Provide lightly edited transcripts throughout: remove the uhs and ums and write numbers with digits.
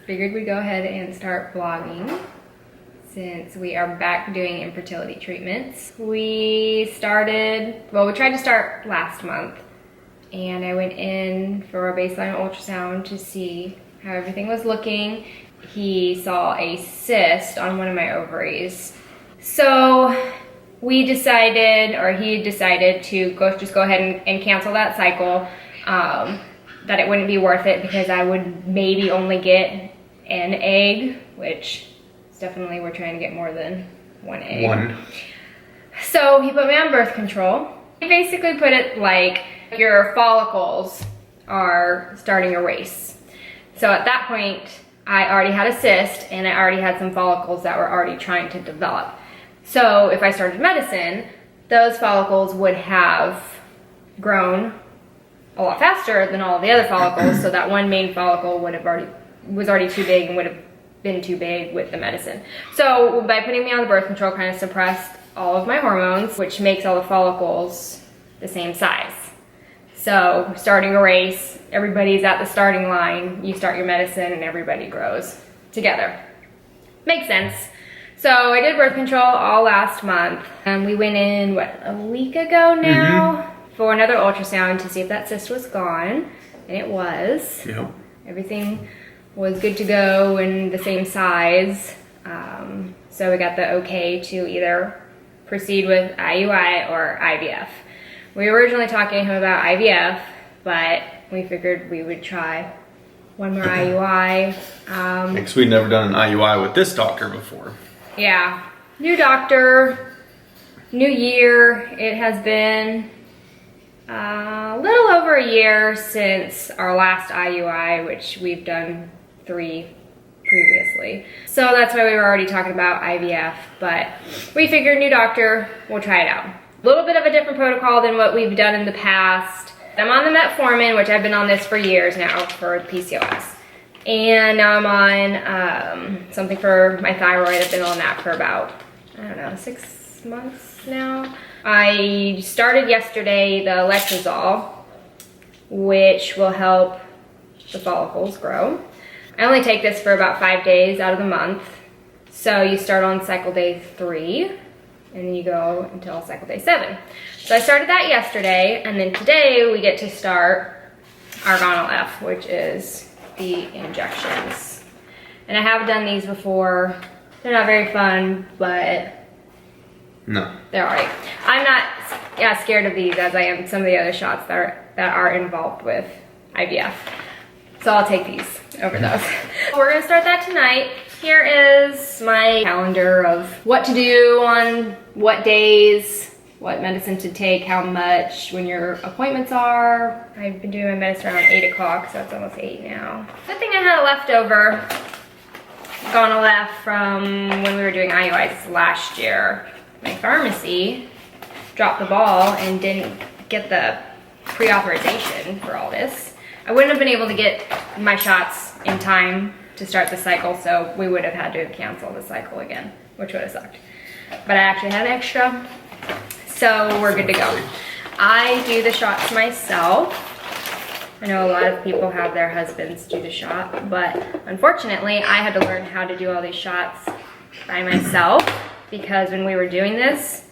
figured we'd go ahead and start vlogging since we are back doing infertility treatments. We tried to start last month, and I went in for a baseline ultrasound to see how everything was looking. He saw a cyst on one of my ovaries. So he decided to just go ahead and cancel that cycle, that it wouldn't be worth it because I would maybe only get an egg, which definitely we're trying to get more than one egg. So he put me on birth control. He basically put it like your follicles are starting a race. So at that point, I already had a cyst and I already had some follicles that were already trying to develop. So if I started medicine, those follicles would have grown a lot faster than all of the other follicles. So that one main follicle was already too big and would have been too big with the medicine. So by putting me on the birth control, kind of suppressed all of my hormones, which makes all the follicles the same size. So starting a race, everybody's at the starting line, you start your medicine and everybody grows together. Makes sense. So I did birth control all last month. We went in, a week ago now, for another ultrasound to see if that cyst was gone, and it was. Yep. Everything was good to go and the same size. So we got the okay to either proceed with IUI or IVF. We were originally talking to him about IVF, but we figured we would try one more IUI. Because we'd never done an IUI with this doctor before. Yeah, new doctor, new year. It has been a little over a year since our last IUI, which we've done 3 previously. So that's why we were already talking about IVF, but we figured new doctor, we'll try it out. A little bit of a different protocol than what we've done in the past. I'm on the metformin, which I've been on this for years now for PCOS. And now I'm on something for my thyroid. I've been on that for about, I don't know, 6 months now. I started yesterday the Letrozole, which will help the follicles grow. I only take this for about 5 days out of the month. So you start on cycle day 3, and then you go until cycle day 7. So I started that yesterday, and then today we get to start our Gonal-F, which is the injections. And I have done these before. They're not very fun, but no, they're alright. I'm not as scared of these as I am some of the other shots that are involved with IVF. So I'll take these over those. We're gonna start that tonight. Here is my calendar of what to do on what days, what medicine to take, how much, when your appointments are. I've been doing my medicine around 8 o'clock, so it's almost 8 now. Good thing I had a leftover Gonal-F from when we were doing IUIs last year. My pharmacy dropped the ball and didn't get the pre-authorization for all this. I wouldn't have been able to get my shots in time to start the cycle, so we would have had to cancel the cycle again, which would have sucked. But I actually had extra, so we're good to go. I do the shots myself. I know a lot of people have their husbands do the shot, but unfortunately, I had to learn how to do all these shots by myself because when we were doing this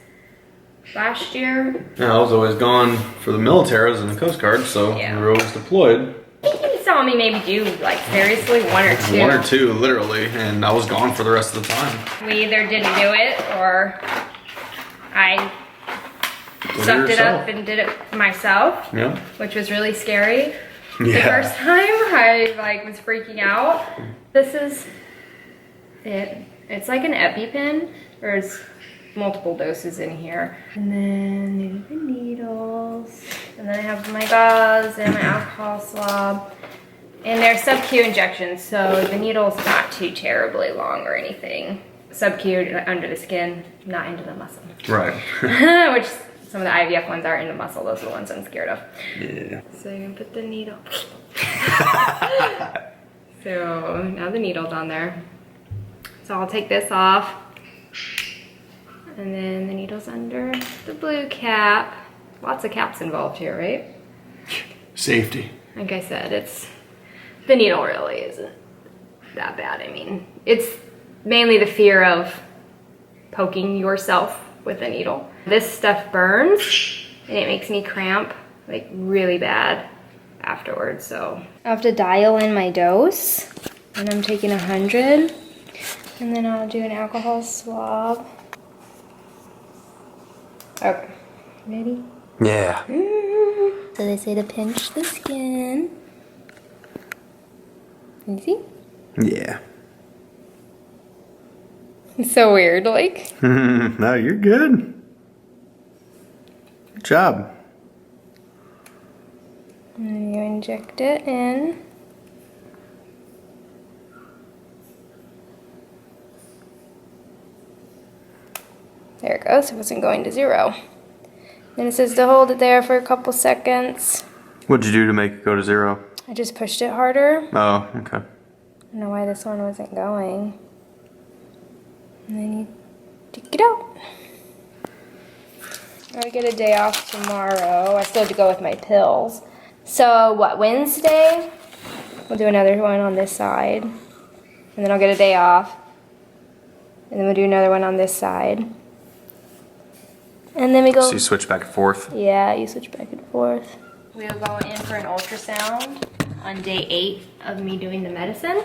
last year. Yeah, I was always gone for the military. I was in the Coast Guard, so we were always deployed. I think you saw me maybe do like seriously 1 or 2. 1 or 2, literally, and I was gone for the rest of the time. We either didn't do it or I sucked it up and did it myself, which was really scary. The first time I was freaking out. This is it. It's like an EpiPen. There's multiple doses in here. And then the needles. And then I have my gauze and my alcohol swab. And they're sub-Q injections, so the needle's not too terribly long or anything. Sub-Q under the skin, not into the muscle. Right. Which some of the IVF ones are in the muscle. Those are the ones I'm scared of. Yeah. So you're gonna put the needle. So now the needle's on there. So I'll take this off. And then the needle's under the blue cap. Lots of caps involved here, right? Safety. Like I said, the needle really isn't that bad. I mean, it's mainly the fear of poking yourself with a needle. This stuff burns and it makes me cramp like really bad afterwards, so. I have to dial in my dose and I'm taking 100 and then I'll do an alcohol swab. Okay, ready? Yeah. So they say to pinch the skin. Can you see? Yeah. It's so weird, like. No, you're good. Good job. And then you inject it in. There it goes. It wasn't going to 0. Then it says to hold it there for a couple seconds. What'd you do to make it go to 0? I just pushed it harder. Oh, okay. I don't know why this one wasn't going. And then you take it out. I get a day off tomorrow. I still have to go with my pills. So what, Wednesday? We'll do another one on this side. And then I'll get a day off. And then we'll do another one on this side. And then we go. So you switch back and forth? Yeah, you switch back and forth. We'll go in for an ultrasound on day 8 of me doing the medicine.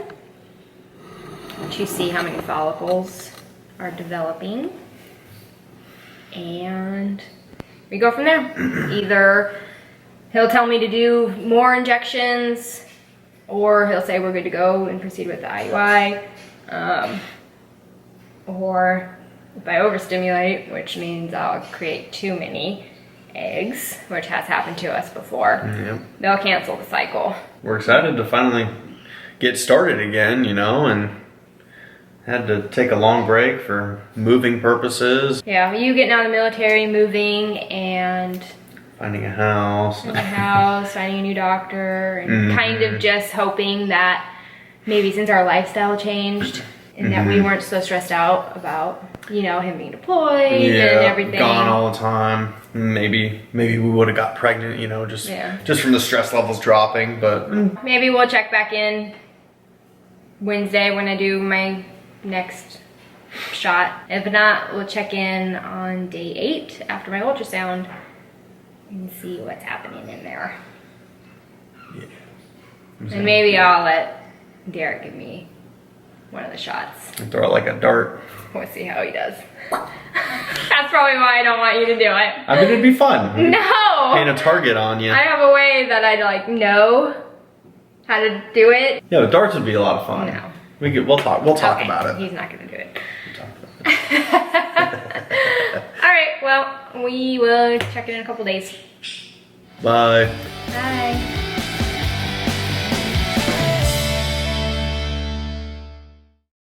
To see how many follicles are developing. And we go from there. Either he'll tell me to do more injections, or he'll say we're good to go and proceed with the IUI. Or if I overstimulate, which means I'll create too many eggs, which has happened to us before, they'll cancel the cycle. We're excited to finally get started again, you know, and had to take a long break for moving purposes. Yeah, you getting out of the military, moving, and finding a house. Finding a new doctor, and kind of just hoping that maybe since our lifestyle changed and that we weren't so stressed out about, you know, him being deployed and everything. Gone all the time. Maybe we would have got pregnant, you know, just from the stress levels dropping, but maybe we'll check back in Wednesday when I do my next shot. If not, we'll check in on day 8 after my ultrasound and see what's happening in there. Yeah. And maybe I'll let Derek give me one of the shots. Throw it like a dart. We'll see how he does. That's probably why I don't want you to do it. I mean, it'd be fun. No! Paint a target on you. I have a way that I'd like know how to do it. Yeah, the darts would be a lot of fun. No. We'll talk about it. He's not gonna do it. We'll talk about it. Alright, well, we will check it in a couple days. Bye. Bye.